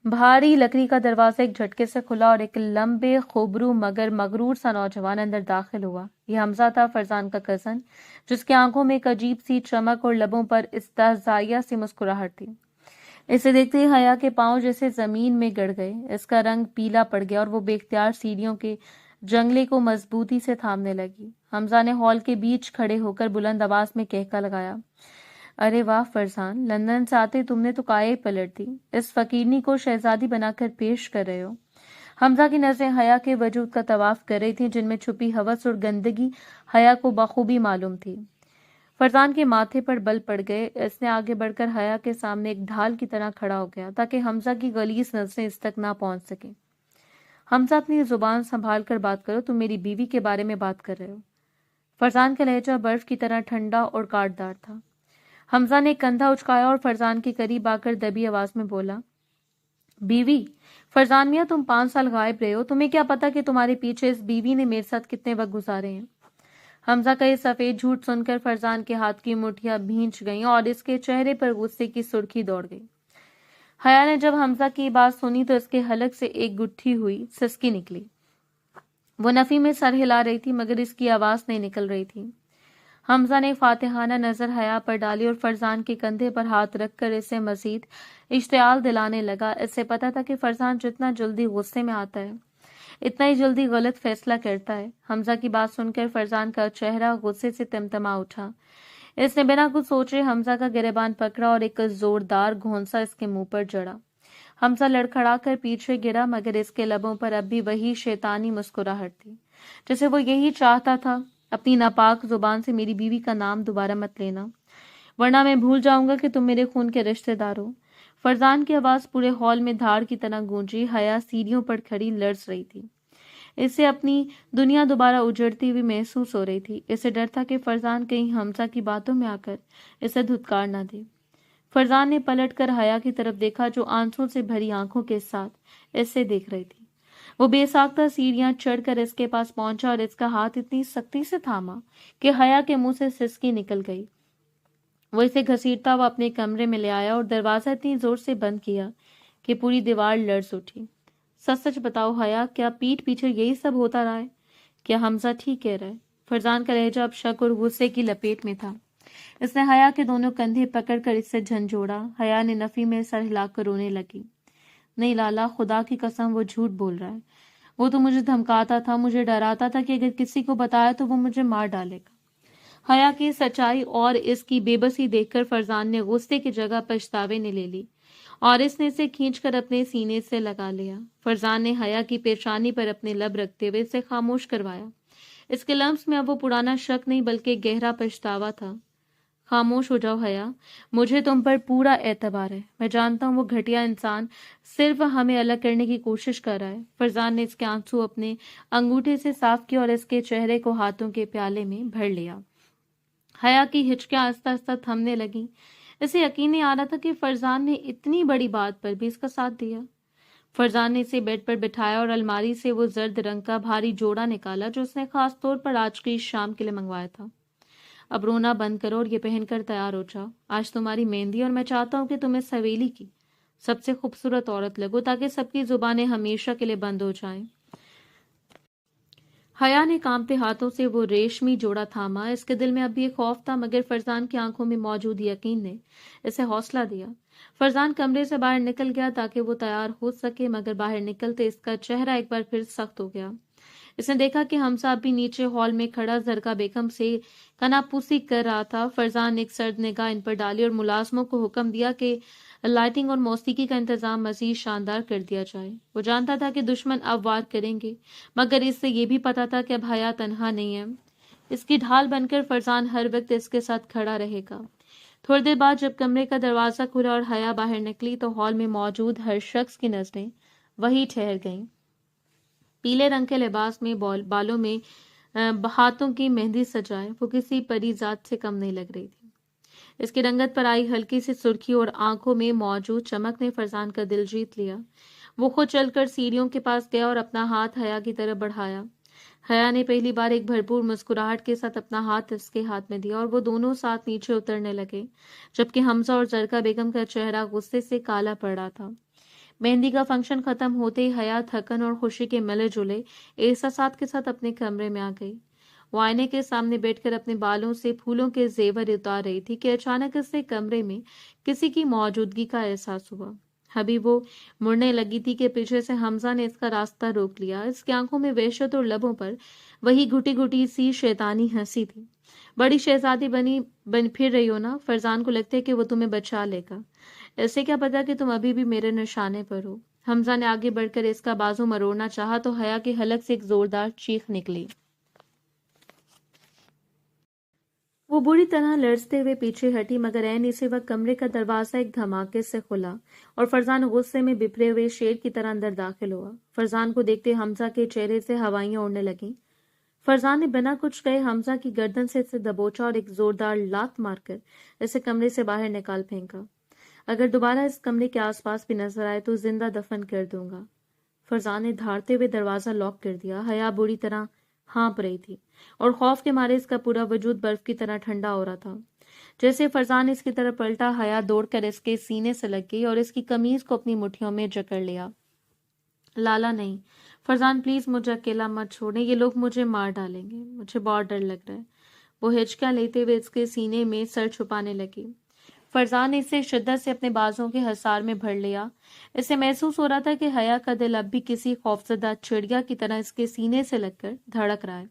[SPEAKER 1] بھاری لکڑی کا دروازہ ایک جھٹکے سے کھلا اور ایک لمبے خوبرو مگر مغرور سا نوجوان اندر داخل ہوا۔ یہ حمزہ تھا، فرزان کا کزن، جس کی آنکھوں میں ایک عجیب سی چمک اور لبوں پر استہزائیہ سی مسکراہٹ تھی۔ اسے دیکھتے ہی حیا کے پاؤں جیسے زمین میں گڑ گئے۔ اس کا رنگ پیلا پڑ گیا اور وہ بے اختیار سیڑھیوں کے جنگلے کو مضبوطی سے تھامنے لگی۔ حمزہ نے ہال کے بیچ کھڑے ہو کر بلند آواز میں کہکا لگایا، ارے واہ فرزان، لندن سے آتے تم نے تو کائے پلٹ دی، اس فقیرنی کو شہزادی بنا کر پیش کر رہے ہو۔ حمزہ کی نظریں حیا کے وجود کا طواف کر رہی تھیں، جن میں چھپی ہوس اور گندگی حیا کو بخوبی معلوم تھی۔ فرزان کے ماتھے پر بل پڑ گئے۔ اس نے آگے بڑھ کر حیا کے سامنے ایک ڈھال کی طرح کھڑا ہو گیا تاکہ حمزہ کی غلیظ نظریں اس تک نہ پہنچ سکیں۔ حمزہ اپنی زبان سنبھال کر بات کرو، تم میری بیوی کے بارے میں بات کر رہے ہو۔ فرزان کا لہجہ برف کی طرح ٹھنڈا اور کاٹدار تھا۔ حمزہ نے کندھا اچکایا اور فرزان کے قریب آ کر دبی آواز میں بولا، بیوی؟ فرزان میاں تم 5 سال غائب رہے ہو، تمہیں کیا پتا کہ تمہارے پیچھے اس بیوی نے میرے ساتھ کتنے وقت گزارے ہیں؟ حمزہ کا یہ سفید جھوٹ سن کر فرزان کے ہاتھ کی مٹھیاں بھینچ گئیں اور اس کے چہرے پر غصے کی سرخی دوڑ گئی۔ حیا نے جب حمزہ کی بات سنی تو اس کے حلق سے ایک گٹھی ہوئی سسکی نکلی۔ وہ نفی میں سر ہلا رہی تھی مگر اس کی آواز نہیں نکل رہی تھی۔ حمزہ نے فاتحانہ نظر حیا پر ڈالی اور فرزان کے کندھے پر ہاتھ رکھ کر اسے مزید اشتعال دلانے لگا۔ اس سے پتا تھا کہ فرزان جتنا جلدی غصے میں آتا ہے اتنا ہی جلدی غلط فیصلہ کرتا ہے۔ حمزہ کی بات سن کر فرزان کا چہرہ غصے سے تمتما اٹھا۔ اس نے بنا کچھ سوچے حمزہ کا گریبان پکڑا اور ایک زوردار گھونسا اس کے منہ پر جڑا۔ حمزہ لڑکھڑا کر پیچھے گرا مگر اس کے لبوں پر اب بھی وہی شیطانی مسکراہٹ تھی، جیسے وہ یہی چاہتا تھا، اپنی ناپاک زبان سے میری بیوی کا نام دوبارہ مت لینا، ورنہ میں بھول جاؤں گا کہ تم میرے خون کے رشتے دار ہو۔ فرزان کی آواز پورے ہال میں دھاڑ کی طرح گونجی۔ حیا سیڑھیوں پر کھڑی لرز رہی تھی۔ اسے اپنی دنیا دوبارہ اجڑتی ہوئی محسوس ہو رہی تھی۔ اسے ڈر تھا کہ فرزان کہیں حمزہ کی باتوں میں آ کر اسے دھتکار نہ دے۔ فرزان نے پلٹ کر حیا کی طرف دیکھا جو آنسوں سے بھری آنکھوں کے ساتھ اسے دیکھ رہی تھی۔ وہ بے ساختہ سیڑھیاں چڑھ کر اس کے پاس پہنچا اور اس کا ہاتھ اتنی سختی سے تھاما کہ حیا کے منہ سے سسکی نکل گئی۔ وہ اسے گھسیٹتا ہوا اپنے کمرے میں لے آیا اور دروازہ اتنی زور سے بند کیا کہ پوری دیوار لرز اٹھی۔ سچ سچ بتاؤ حیا، کیا پیٹھ پیچھے یہی سب ہوتا رہا ہے؟ کیا حمزہ ٹھیک کہہ رہا ہے؟ فرزان کا لہجہ اب شک اور غصے کی لپیٹ میں تھا۔ اس نے حیا کے دونوں کندھے پکڑ کر اس سے جھنجھوڑا۔ حیا نے نفی میں سر ہلا کر رونے لگی۔ نہیں لالا، خدا کی قسم وہ جھوٹ بول رہا ہے۔ وہ تو مجھے دھمکاتا تھا، مجھے ڈراتا تھا کہ اگر کسی کو بتایا تو وہ مجھے مار ڈالے گا۔ حیا کی سچائی اور اس کی بے بسی دیکھ کر فرزان نے غصے کی جگہ پچھتاوے نے لے لی اور اس نے اسے کھینچ کر اپنے سینے سے لگا لیا۔ فرزان نے حیا کی پیشانی پر اپنے لب رکھتے ہوئے اسے خاموش کروایا۔ اس کے لمس میں اب وہ پرانا شک نہیں بلکہ گہرا پچھتاوا تھا۔ خاموش ہو جاؤ حیا، مجھے تم پر پورا اعتبار ہے۔ میں جانتا ہوں وہ گھٹیا انسان صرف ہمیں الگ کرنے کی کوشش کر رہا ہے۔ فرزان نے اس کے آنسو اپنے انگوٹھے سے صاف کیا اور اس کے چہرے کو ہاتھوں کے پیالے میں بھر لیا۔ حیا کی ہچکیاں آہستہ آہستہ تھمنے لگیں۔ اسے یقین نہیں آ رہا تھا کہ فرزان نے اتنی بڑی بات پر بھی اس کا ساتھ دیا۔ فرزان نے اسے بیڈ پر بٹھایا اور الماری سے وہ زرد رنگ کا بھاری جوڑا نکالا جو اس نے خاص طور پر آج کی شام کے لیے منگوایا تھا۔ اب رونا بند کرو اور یہ پہن کر تیار ہو جاؤ۔ آج تمہاری مہندی اور میں چاہتا ہوں کہ تم اس حویلی کی سب سے خوبصورت عورت لگو تاکہ سب کی زبانیں ہمیشہ کے لیے بند ہو جائیں۔ حیا نے کانپتے ہاتھوں سے وہ ریشمی جوڑا تھاما۔ اس کے دل میں اب بھی ایک خوف تھا مگر فرزان کی آنکھوں میں موجود یقین نے اسے حوصلہ دیا۔ فرزان کمرے سے باہر نکل گیا تاکہ وہ تیار ہو سکے مگر باہر نکلتے اس کا چہرہ ایک بار پھر سخت ہو گیا۔ اس نے دیکھا کہ حمزہ اب بھی نیچے ہال میں کھڑا زرکا بیگم سے کناپوسی کر رہا تھا۔ فرزان نے ایک سرد نگاہ ان پر ڈالی اور ملازموں کو حکم دیا کہ لائٹنگ اور موسیقی کا انتظام مزید شاندار کر دیا جائے۔ وہ جانتا تھا کہ دشمن اب وار کریں گے مگر اس سے یہ بھی پتا تھا کہ اب حیا تنہا نہیں ہے۔ اس کی ڈھال بن کر فرزان ہر وقت اس کے ساتھ کھڑا رہے گا۔ تھوڑی دیر بعد جب کمرے کا دروازہ کھلا اور حیا باہر نکلی تو ہال میں موجود ہر شخص کی نظریں وہی ٹھہر گئیں۔ پیلے رنگ کے لباس میں بالوں میں ہاتھوں کی مہندی سجائے وہ کسی پری ذات سے کم نہیں لگ رہی تھی۔ اس کی رنگت پر آئی ہلکی سی سرخی اور آنکھوں میں موجود چمک نے فرزان کا دل جیت لیا۔ وہ خود چل کر سیڑھیوں کے پاس گیا اور اپنا ہاتھ حیا کی طرف بڑھایا۔ حیا نے پہلی بار ایک بھرپور مسکراہٹ کے ساتھ اپنا ہاتھ اس کے ہاتھ میں دیا اور وہ دونوں ساتھ نیچے اترنے لگے جبکہ حمزہ اور زرکا بیگم کا چہرہ غصے سے کالا پڑ رہا تھا۔ مہندی کا فنکشن ختم ہوتے ہی حیا تھکن اور خوشی کے ملے جلے احساسات کے ساتھ اپنے کمرے میں آ گئی۔ وہ آئینے کے سامنے بیٹھ کر اپنے بالوں سے پھولوں کے زیور اتار رہی تھی کہ اچانک اس سے کمرے میں کسی کی موجودگی کا احساس ہوا۔ ابھی وہ مڑنے لگی تھی کہ پیچھے سے حمزہ نے اس کا راستہ روک لیا۔ اس کی آنکھوں میں وحشت اور لبوں پر وہی گھٹی گھٹی سی شیطانی ہنسی تھی۔ بڑی شہزادی بن پھر رہی ہو نا، فرزان کو لگتا ہے کہ وہ تمہیں بچا لے گا، ایسے کیا پتا کہ تم ابھی بھی میرے نشانے پر ہو۔ حمزہ نے آگے بڑھ کر اس کا بازو مروڑنا چاہا تو حیا کے حلق سے ایک زوردار چیخ نکلی۔ وہ بری طرح لرزتے ہوئے پیچھے ہٹی، مگر عین اسی وقت کمرے کا دروازہ ایک دھماکے سے کھلا اور فرزان غصے میں بپھرے ہوئے شیر کی طرح اندر داخل ہوا۔ فرزان کو دیکھتے حمزہ کے چہرے سے ہوائیاں اڑنے لگیں۔ فرزان نے بنا کچھ کہے حمزہ کی گردن سے اسے دبوچا اور ایک زوردار لات مار کر اسے کمرے سے باہر نکال پھینکا۔ اگر دوبارہ اس کمرے کے آس پاس بھی نظر آئے تو زندہ دفن کر دوں گا۔ فرزان نے دھاڑتے ہوئے دروازہ لاک کر دیا۔ حیا بری طرح ہانپ رہی تھی اور خوف کے مارے اس کا پورا وجود برف کی طرح ٹھنڈا ہو رہا تھا۔ جیسے فرزان اس کی طرف پلٹا، حیا دوڑ کر اس کے سینے سے لگ گئی اور اس کی قمیض کو اپنی مٹھیوں میں جکڑ لیا۔ لالا نہیں، فرزان پلیز مجھے اکیلا مت چھوڑیں، یہ لوگ مجھے مار ڈالیں گے، مجھے بہت ڈر لگ رہا ہے۔ وہ ہچکیاں لیتے ہوئے اس کے سینے میں سر چھپانے لگی۔ فرزان نے اسے شدت سے اپنے بازوں کے حصار میں بھر لیا۔ اسے محسوس ہو رہا تھا کہ حیا کا دل اب بھی کسی خوفزدہ چڑیا کی طرح اس کے سینے سے لگ کر دھڑک رہا ہے۔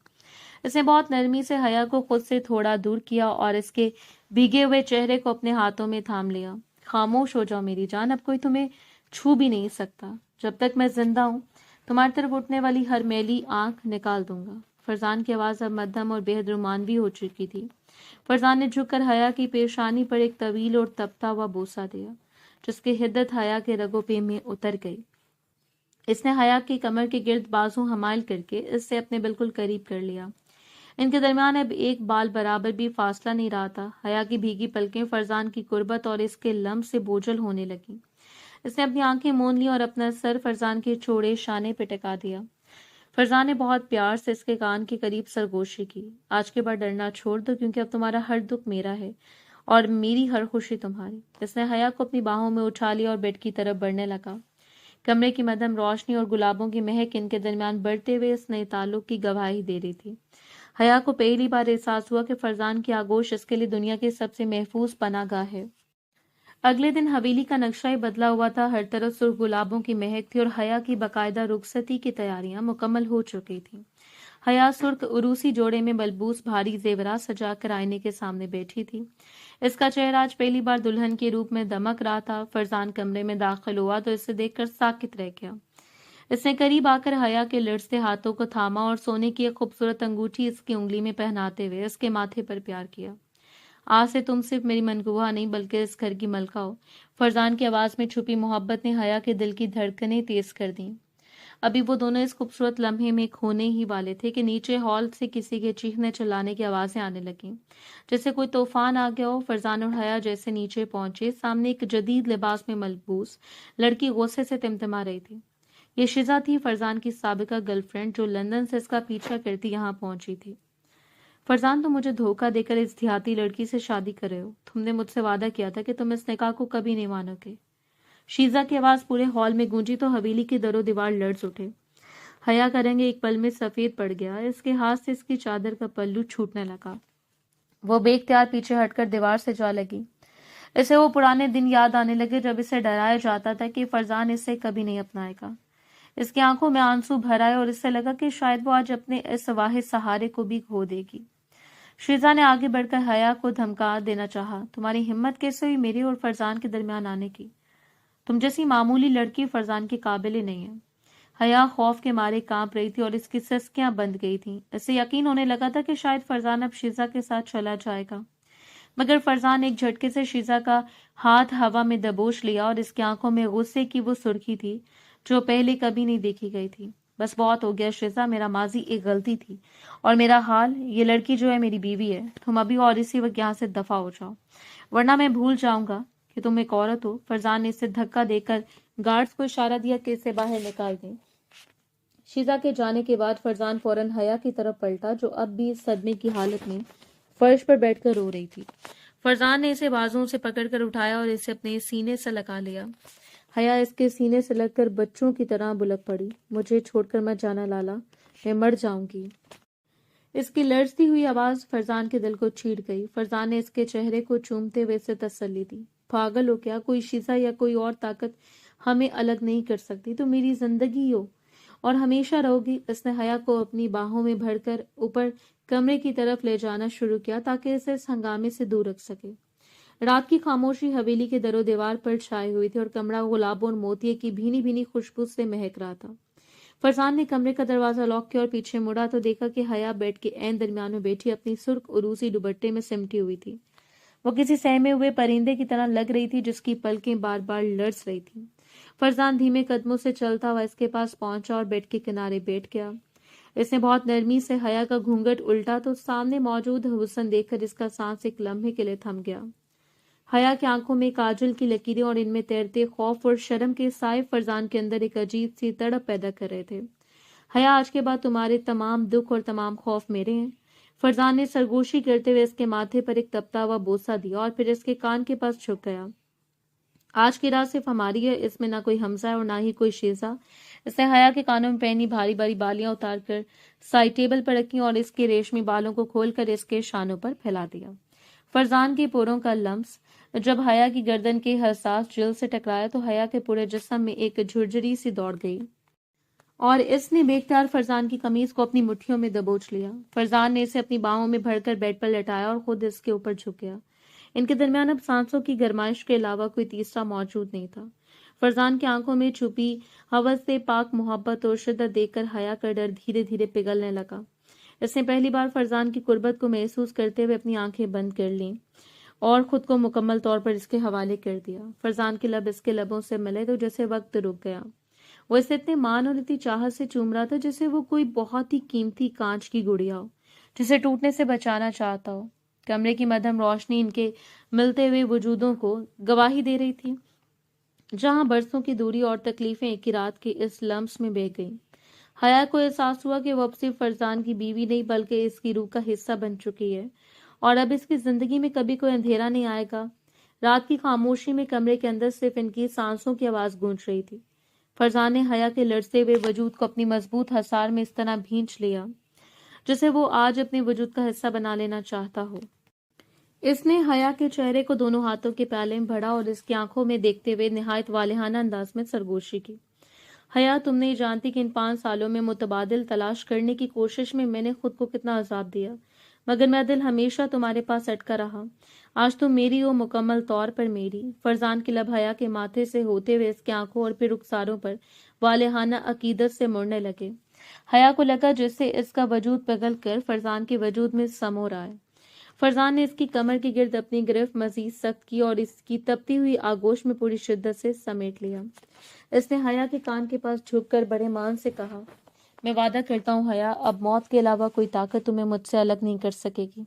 [SPEAKER 1] اس نے بہت نرمی سے حیا کو خود سے تھوڑا دور کیا اور اس کے بھیگے ہوئے چہرے کو اپنے ہاتھوں میں تھام لیا۔ خاموش ہو جاؤ میری جان، اب کوئی تمہیں چھو بھی نہیں سکتا۔ جب تک میں زندہ ہوں تمہاری طرف اٹھنے والی ہر میلی آنکھ نکال دوں گا۔ فرزان کی آواز اب مدھم اور بے حد رومانوی ہو چکی تھی۔ فرزان نے جھک کر حیا کی پیشانی پر ایک طویل اور تپتا ہوا بوسہ دیا، جس کی حدت حیا کے رگوں پہ میں اتر گئی۔ اس نے حیا کی کمر کے گرد بازو حمائل کر کے اس سے اپنے بالکل قریب کر لیا۔ ان کے درمیان اب ایک بال برابر بھی فاصلہ نہیں رہا تھا۔ حیا کی بھیگی پلکیں فرزان کی قربت اور اس کے لمس سے بوجھل ہونے لگیں۔ اس نے اپنی آنکھیں مون لی اور اپنا سر فرزان کے چوڑے شانے پہ ٹکا دیا۔ فرزان نے بہت پیار سے اس کے کان کے قریب سرگوشی کی۔ آج کے بعد ڈرنا چھوڑ دو، کیونکہ اب تمہارا ہر دکھ میرا ہے اور میری ہر خوشی تمہاری۔ اس نے حیا کو اپنی باہوں میں اٹھا لیا اور بیڈ کی طرف بڑھنے لگا۔ کمرے کی مدھم روشنی اور گلابوں کی مہک ان کے درمیان بڑھتے ہوئے اس نئے تعلق کی گواہی دے رہی تھی۔ حیا کو پہلی بار احساس ہوا کہ فرزان کی آغوش اس کے لیے دنیا کی سب سے محفوظ پناہ گاہ ہے۔ اگلے دن حویلی کا نقشہ ہی بدلا ہوا تھا۔ ہر طرف سرخ گلابوں کی مہک تھی اور حیا کی باقاعدہ رخصتی کی تیاریاں مکمل ہو چکی تھیں۔ حیا سرخ عروسی جوڑے میں ملبوس بھاری زیورات سجا کر آئینے کے سامنے بیٹھی تھی۔ اس کا چہرہ آج پہلی بار دلہن کے روپ میں دمک رہا تھا۔ فرزان کمرے میں داخل ہوا تو اسے دیکھ کر ساکت رہ گیا۔ اس نے قریب آ کر حیا کے لرزتے ہاتھوں کو تھاما اور سونے کی ایک خوبصورت انگوٹھی اس کی انگلی میں پہناتے ہوئے اس کے ماتھے پر پیار کیا۔ آج سے تم صرف میری منگوا نہیں بلکہ اس گھر کی ملکہ ہو۔ فرزان کی آواز میں چھپی محبت نے حیا کے دل کی دھڑکنیں تیز کر دیں۔ ابھی وہ دونوں اس خوبصورت لمحے میں کھونے ہی والے تھے کہ نیچے ہال سے کسی کے چیخنے چلانے کی آوازیں آنے لگیں، جیسے کوئی طوفان آ گیا ہو۔ فرزان اور حیا جیسے نیچے پہنچے، سامنے ایک جدید لباس میں ملبوس لڑکی غصے سے تمتما رہی تھی۔ یہ شیزا تھی، فرزان کی سابقہ گرل فرینڈ، جو لندن سے اس کا پیچھا کرتی یہاں پہنچی تھی۔ فرزان، تم مجھے دھوکہ دے کر اس دیہاتی لڑکی سے شادی کر رہے ہو۔ تم نے مجھ سے وعدہ کیا تھا کہ تم اس نکاح کو کبھی نہیں مانو گے۔ شیزا کی آواز پورے ہال میں گونجی تو حویلی کی در و دیوار لرز اٹھے۔ حیا کا رنگ ایک پل میں سفید پڑ گیا۔ اس کے ہاتھ سے اس کی چادر کا پلو چھوٹنے لگا۔ وہ بے اختیار پیچھے ہٹ کر دیوار سے جا لگی۔ اسے وہ پرانے دن یاد آنے لگے جب اسے ڈرایا جاتا تھا کہ فرزان اسے کبھی نہیں اپنائے گا۔ اس کی آنکھوں میں آنسو بھر آئے اور اسے لگا کہ شاید وہ آج اپنے اس واحد سہارے کو بھی کھو دے گی۔ شیزا نے آگے بڑھ کر حیا کو دھمکا دینا چاہا، تمہاری ہمت کیسے ہوئی میرے اور فرزان کے درمیان آنے کی؟ تم جیسی معمولی لڑکی فرزان کے قابل ہی نہیں ہے۔ حیا خوف کے مارے کانپ رہی تھی اور اس کی سسکیاں بند گئی تھیں۔ اسے یقین ہونے لگا تھا کہ شاید فرزان اب شیزا کے ساتھ چلا جائے گا، مگر فرزان ایک جھٹکے سے شیزا کا ہاتھ ہوا میں دبوچ لیا اور اس کی آنکھوں میں غصے کی وہ سرخی تھی جو پہلے کبھی نہیں دیکھی گئی تھی۔ بس بہت ہو گیا شیزا، میرا ماضی ایک غلطی تھی اور میرا حال، یہ لڑکی جو ہے میری بیوی ہے۔ تم ابھی اور اسی وقت یہاں سے دفع ہو جاؤ، ورنہ میں بھول جاؤں گا کہ تم ایک عورت ہو۔ فرزان نے اسے دھکا دے کر گارڈز کو اشارہ دیا کہ اسے باہر نکال دیں۔ شیزا کے جانے کے بعد فرزان فوراً حیا کی طرف پلٹا، جو اب بھی صدمے کی حالت میں فرش پر بیٹھ کر رو رہی تھی۔ فرزان نے اسے بازوؤں سے پکڑ کر اٹھایا اور اسے اپنے سینے سے لگا لیا۔ حیا اس کے سینے سے لگ کر بچوں کی طرح بلک پڑی۔ مجھے چھوڑ کر مت جانا لالا، میں مر جاؤں گی۔ اس کی لرزتی ہوئی آواز فرزان کے دل کو چیڑ گئی۔ فرزان نے اس کے چہرے کو چومتے ہوئے اسے تسلی دی۔ پاگل ہو کیا؟ کوئی شیزا یا کوئی اور طاقت ہمیں الگ نہیں کر سکتی، تو میری زندگی ہو اور ہمیشہ رہو گی۔ اس نے حیا کو اپنی باہوں میں بھر کر اوپر کمرے کی طرف لے جانا شروع کیا تاکہ اسے اس ہنگامے سے دور رکھ سکے۔ رات کی خاموشی حویلی کے در و دیوار پر چھائی ہوئی تھی اور کمرہ گلابوں اور موتیے کی بھینی بھینی خوشبو سے مہک رہا تھا۔ فرزان نے کمرے کا دروازہ لاک کیا اور پیچھے مڑا تو دیکھا کہ حیا بیڈ کے عین درمیان میں بیٹھی اپنی سرخ عروسی دوپٹے میں سمٹی ہوئی تھی۔ وہ کسی سہمے ہوئے پرندے کی طرح لگ رہی تھی جس کی پلکیں بار بار لرز رہی تھیں۔ فرزان دھیمے قدموں سے چلتا ہوا اس کے پاس پہنچا اور بیڈ کے کنارے بیٹھ گیا۔ اس نے بہت نرمی سے حیا کا گھونگھٹ الٹا تو سامنے موجود حسن دیکھ کر اس کا سانس ایک لمحے کے لیے تھم گیا۔ حیا کی آنکھوں میں کاجل کی لکیریں اور ان میں تیرتے خوف اور شرم کے سائے فرزان کے اندر ایک عجیب سی تڑپ پیدا کر رہے تھے۔ حیا، آج کے بعد تمہارے تمام دکھ اور تمام خوف میرے ہیں۔ فرزان نے سرگوشی کرتے ہوئے اس کے ماتھے پر ایک تپتا ہوا بوسہ دیا اور پھر اس کے کان کے پاس جھک گیا۔ آج کی رات صرف ہماری ہے، اس میں نہ کوئی حمزہ ہے اور نہ ہی کوئی شیزہ۔ اس نے حیا کے کانوں میں پہنی بھاری بھاری بالیاں اتار کر سائڈ ٹیبل پر رکھی اور اس کے ریشمی بالوں کو کھول کر اس کے شانوں پر پھیلا دیا۔ فرزان کے پوروں کا لمس جب حیا کی گردن کے حساس جلد سے ٹکرایا تو حیا کے پورے جسم میں ایک جھرجری سی دوڑ گئی اور اس نے بے اختیار فرزان کی قمیض کو اپنی مٹھیوں میں دبوچ لیا۔ فرزان نے اسے اپنی باہوں میں بھر کر بیڈ پر لٹایا اور خود اس کے اوپر جھک گیا۔ ان کے درمیان اب سانسوں کی گرمائش کے علاوہ کوئی تیسرا موجود نہیں تھا۔ فرزان کی آنکھوں میں چھپی ہوس سے پاک محبت اور شدت دیکھ کر حیا کا ڈر دھیرے دھیرے پگھلنے لگا۔ اس نے پہلی بار فرزان کی قربت کو محسوس کرتے ہوئے اپنی آنکھیں بند کر لیں اور خود کو مکمل طور پر اس کے حوالے کر دیا۔ فرزان کے لب اس کے لبوں سے ملے تو جیسے وقت رک گیا۔ وہ اسے اتنے مان اور اتنی چاہت سے چوم رہا تھا جیسے وہ کوئی بہت ہی قیمتی کانچ کی گڑیا ہو جسے ٹوٹنے سے بچانا چاہتا ہو۔ کمرے کی مدھم روشنی ان کے ملتے ہوئے وجودوں کو گواہی دے رہی تھی، جہاں برسوں کی دوری اور تکلیفیں ایک ہی رات کے اس لمس میں بہہ گئیں۔ حیا کو احساس ہوا کہ وہ اب صرف فرزان کی بیوی نہیں بلکہ اس کی روح کا حصہ بن چکی ہے اور اب اس کی زندگی میں کبھی کوئی اندھیرا نہیں آئے گا۔ رات کی خاموشی میں کمرے کے اندر صرف ان کی سانسوں کی آواز گونج رہی تھی۔ فرزان نے حیا کے لرزتے ہوئے وجود کو اپنی مضبوط حصار میں اس طرح بھینچ لیا جسے وہ آج اپنے وجود کا حصہ بنا لینا چاہتا ہو۔ اس نے حیا کے چہرے کو دونوں ہاتھوں کے پیالے میں بھرا اور اس کی آنکھوں میں دیکھتے ہوئے نہایت والہانہ انداز میں سرگوشی کی۔ حیا، تم نہیں جانتی کہ ان 5 سالوں میں متبادل تلاش کرنے کی کوشش میں میں نے خود کو کتنا عذاب دیا، مگر میرا دل ہمیشہ تمہارے پاس اٹکا رہا۔ آج تم میری ہو، مکمل طور پر میری۔ فرزان کے لب حیا کے ماتھے سے ہوتے ہوئے اس کی آنکھوں اور پھر رخساروں پر والہانہ عقیدت سے مڑنے لگے۔ حیا کو لگا جیسے اس کا وجود پگھل کر فرزان کے وجود میں سمو رہا ہے۔ فرزان نے اس کی کمر کے گرد اپنی گرفت مزید سخت کی اور اس کی تپتی ہوئی آغوش میں پوری شدت سے سمیٹ لیا۔ اس نے حیا کے کان کے پاس جھک کر بڑے مان سے کہا، میں وعدہ کرتا ہوں حیا، اب موت کے علاوہ کوئی طاقت تمہیں مجھ سے الگ نہیں کر سکے گی۔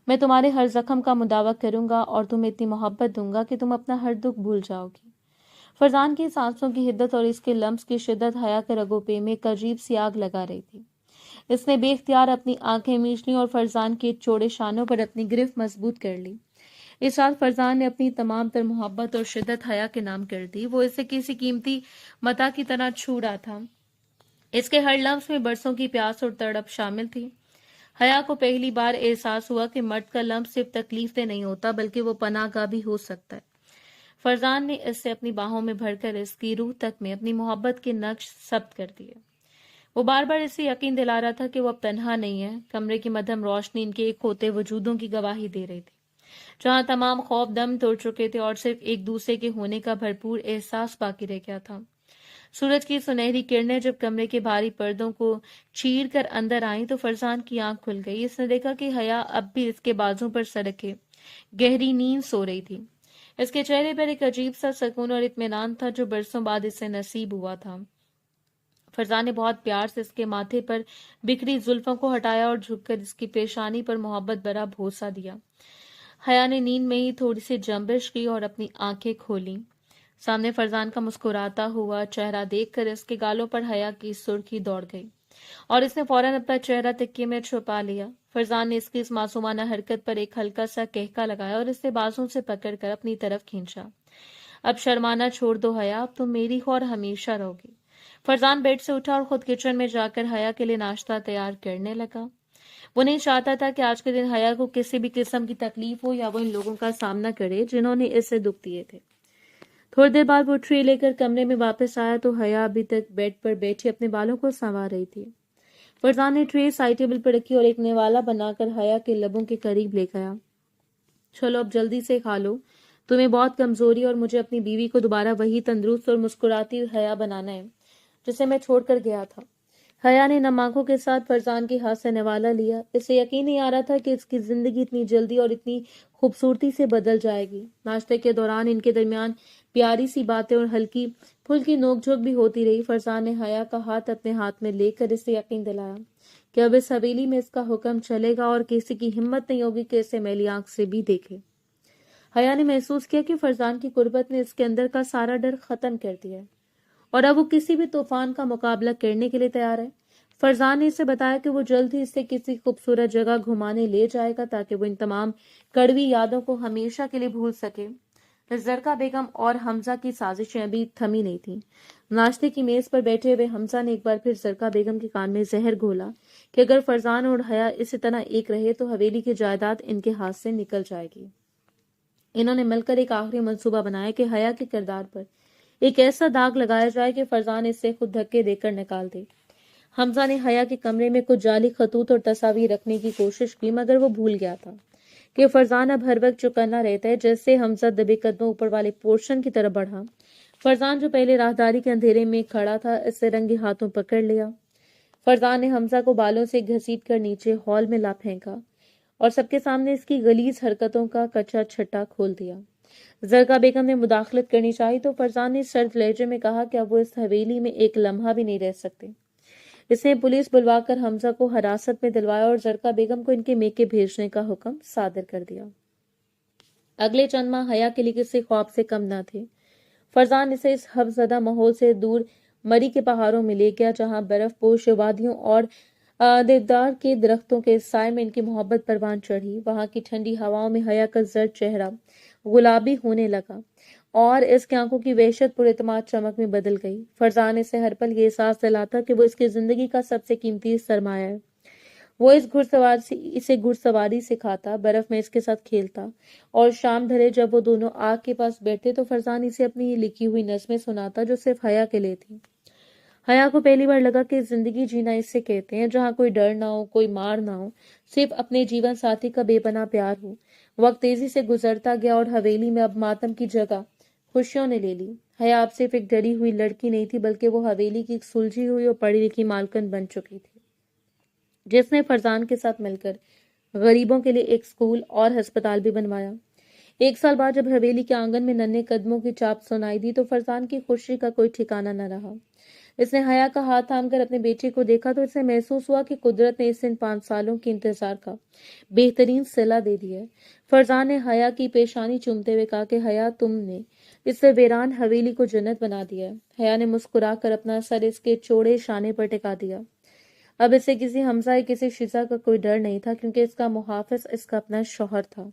[SPEAKER 1] میں تمہارے ہر زخم کا مداوع کروں گا اور تمہیں اتنی محبت دوں گا کہ تم اپنا ہر دکھ بھول جاؤ گی۔ فرزان کی سانسوں کی حدت اور اس کے لمس کی شدت حیا کے رگوں پہ میں ایک عجیب سی آگ لگا رہی تھی۔ اس نے بے اختیار اپنی آنکھیں میچ لیں اور فرزان کے چوڑے شانوں پر اپنی گرفت مضبوط کر لی۔ اس رات فرزان نے اپنی تمام تر محبت اور شدت حیا کے نام کر دی۔ وہ اسے کسی قیمتی متاع کی طرح چھو رہا تھا۔ اس کے ہر لمس میں برسوں کی پیاس اور تڑپ شامل تھی۔ حیا کو پہلی بار احساس ہوا کہ مرد کا لمس صرف تکلیف دہ نہیں ہوتا بلکہ وہ پناہ گاہ بھی ہو سکتا ہے۔ فرزان نے اس سے اپنی باہوں میں بھر کر اس کی روح تک میں اپنی محبت کے نقش ثبت کر دیے۔ وہ بار بار اسے یقین دلا رہا تھا کہ وہ اب تنہا نہیں ہے۔ کمرے کی مدھم روشنی ان کے ایک ہوتے وجودوں کی گواہی دے رہی تھی، جہاں تمام خوف دم توڑ چکے تھے اور صرف ایک دوسرے کے ہونے کا بھرپور احساس باقی رہ گیا تھا۔ سورج کی سنہری کرنیں جب کمرے کے بھاری پردوں کو چیر کر اندر آئیں تو فرزان کی آنکھ کھل گئی۔ اس نے دیکھا کہ حیا اب بھی اس کے بازوں پر سرکے گہری نیند سو رہی تھی۔ اس کے چہرے پر ایک عجیب سا سکون اور اطمینان تھا جو برسوں بعد اسے نصیب ہوا تھا۔ فرزان نے بہت پیار سے اس کے ماتھے پر بکھری زلفوں کو ہٹایا اور جھک کر اس کی پیشانی پر محبت بھرا بوسہ دیا۔ حیا نے نیند میں ہی تھوڑی سی جنبش کی اور اپنی آنکھیں کھولیں۔ سامنے فرزان کا مسکراتا ہوا چہرہ دیکھ کر اس کے گالوں پر حیا کی سرخی دوڑ گئی اور اس نے فوراً اپنا چہرہ تکیے میں چھپا لیا۔ فرزان نے اس کی اس معصومانہ حرکت پر ایک ہلکا سا کہکا لگایا اور اسے بازوں سے پکڑ کر اپنی طرف کھینچا۔ اب شرمانا چھوڑ دو حیا، اب تم میری ہو اور ہمیشہ رہو گی۔ فرزان بیڈ سے اٹھا اور خود کچن میں جا کر حیا کے لیے ناشتہ تیار کرنے لگا۔ وہ نہیں چاہتا تھا کہ آج کے دن حیا کو کسی بھی قسم کی تکلیف ہو یا وہ ان لوگوں کا سامنا کرے جنہوں نے اسے دکھ دیے تھے۔ تھوڑی دیر بعد وہ ٹرے لے کر کمرے میں واپس آیا تو حیا ابھی تک بیڈ پر بیٹھی اپنے بالوں کو سنوار رہی تھی۔ فرزان نے ٹرے سائڈ ٹیبل پر رکھی اور ایک نوالا بنا کر حیا کے لبوں کے قریب لے گیا۔ چلو اب جلدی سے کھا لو، تمہیں بہت کمزوری اور مجھے اپنی بیوی کو دوبارہ وہی تندرست اور مسکراتی حیا بنانا ہے جسے میں چھوڑ کر گیا تھا۔ حیا نے نم آنکھوں کے ساتھ فرزان کے ہاتھ سے نوالا لیا۔ اسے یقین نہیں آ رہا تھا کہ اس کی زندگی اتنی جلدی اور اتنی خوبصورتی سے بدل جائے گی۔ ناشتے کے دوران ان کے درمیان پیاری سی باتیں اور ہلکی پھلکی نوک جھوک بھی ہوتی رہی۔ فرزان نے حیا کا ہاتھ اپنے ہاتھ میں لے کر اسے یقین دلایا کہ اب اس حویلی میں اس کا حکم چلے گا اور کسی کی ہمت نہیں ہوگی کہ اسے میلی آنکھ سے بھی دیکھے۔ حیا نے محسوس کیا کہ فرزان کی قربت نے اس کے اندر کا سارا ڈر ختم کر دیا ہے اور اب وہ کسی بھی طوفان کا مقابلہ کرنے کے لیے تیار ہے۔ فرزان نے اسے بتایا کہ وہ جلد ہی اسے کسی خوبصورت جگہ گھمانے لے جائے گا تاکہ وہ ان تمام کڑوی یادوں کو ہمیشہ کے لیے بھول سکے۔ زرقا بیگم اور حمزہ کی سازشیں ابھی تھمی نہیں تھیں۔ ناشتے کی میز پر بیٹھے ہوئے حمزہ نے ایک بار پھر زرقا بیگم کے کان میں زہر گھولا کہ اگر فرزان اور حیا اسی طرح ایک رہے تو حویلی کی جائیداد ان کے ہاتھ سے نکل جائے گی۔ انہوں نے مل کر ایک آخری منصوبہ بنایا کہ حیا کے کردار پر ایک ایسا داغ لگایا جائے کہ فرزان اس سے خود دھکے دے کر نکال دے۔ حمزہ نے حیا کے کمرے میں کچھ جعلی خطوط اور تصاویر رکھنے کی کوشش کی مگر وہ بھول گیا تھا کہ فرزان اب ہر وقت چوکنا رہتا ہے۔ جیسے حمزہ دبے قدموں اوپر والے پورشن کی طرف بڑھا، فرزان جو پہلے راہداری کے اندھیرے میں کھڑا تھا اس سے رنگی ہاتھوں پکڑ لیا۔ فرزان نے حمزہ کو بالوں سے گھسیٹ کر نیچے ہال میں لا پھینکا اور سب کے سامنے اس کی غلیظ حرکتوں کا کچا چھٹا کھول دیا۔ زرقا بیگم نے مداخلت کرنی چاہی تو فرزان نے سرد لہجے میں کہا کہ اب وہ اس حویلی میں ایک لمحہ بھی نہیں رہ سکتے۔ اس نے پولیس بلوا کر حمزہ کو حراست میں دلوایا اور زرقا بیگم کو ان کے میکے بھیجنے کا حکم صادر کر دیا۔ اگلے چند ماہ حیا کے لیے کسی خواب سے کم نہ تھے۔ فرزان اسے اس حفظدہ ماحول سے دور مری کے پہاڑوں میں لے گیا جہاں برف پوش وادیوں اور دیودار کے درختوں کے سائے میں ان کی محبت پروان چڑھی۔ وہاں کی ٹھنڈی ہواؤں میں حیا کا زرد چہرہ گلابی ہونے لگا اور اس کی آنکھوں کی وحشت پر اعتماد چمک میں بدل گئی۔ فرزان اسے ہر پل یہ احساس دلاتا کہ وہ اس کی زندگی کا سب سے قیمتی سرمایہ ہے۔ وہ اسے گھڑ سواری سکھاتا، برف میں اس کے ساتھ کھیلتا اور شام ڈھلے جب وہ دونوں آگ کے پاس بیٹھتے تو فرزان اسے اپنی لکھی ہوئی نظمیں سناتا جو صرف حیا کے لیے تھی۔ حیا کو پہلی بار لگا کہ زندگی جینا اسے کہتے ہیں جہاں کوئی ڈر نہ ہو، کوئی مار نہ ہو، صرف اپنے جیون ساتھی کا بے پناہ پیار ہو۔ وقت تیزی سے گزرتا گیا اور حویلی میں اب ماتم کی جگہ خوشیوں نے لے لی۔ حیا اب صرف ایک ڈری ہوئی لڑکی نہیں تھی بلکہ وہ حویلی کی ایک سلجھی ہوئی اور پڑھی لکھی مالکن بن چکی تھی جس نے فرزان کے ساتھ مل کر غریبوں کے لیے ایک اسکول اور ہسپتال بھی بنوایا۔ ایک سال بعد جب حویلی کے آنگن میں ننھے قدموں کی چاپ سنائی دی تو فرزان کی خوشی کا کوئی ٹھکانہ نہ رہا۔ اس نے حیا کا ہاتھ تھام کر اپنے بیٹے کو دیکھا تو اسے محسوس ہوا کہ قدرت نے اسے ان 5 سالوں کے انتظار کا بہترین صلہ دے دیا ہے۔ فرزان نے حیا کی پیشانی چومتے ہوئے کہا کہ حیا تم نے اس ویران حویلی کو جنت بنا دیا ہے۔ حیا نے مسکرا کر اپنا سر اس کے چوڑے شانے پر ٹکا دیا۔ اب اسے کسی حمزہ یا کسی شیزہ کا کوئی ڈر نہیں تھا کیونکہ اس کا محافظ اس کا اپنا شوہر تھا۔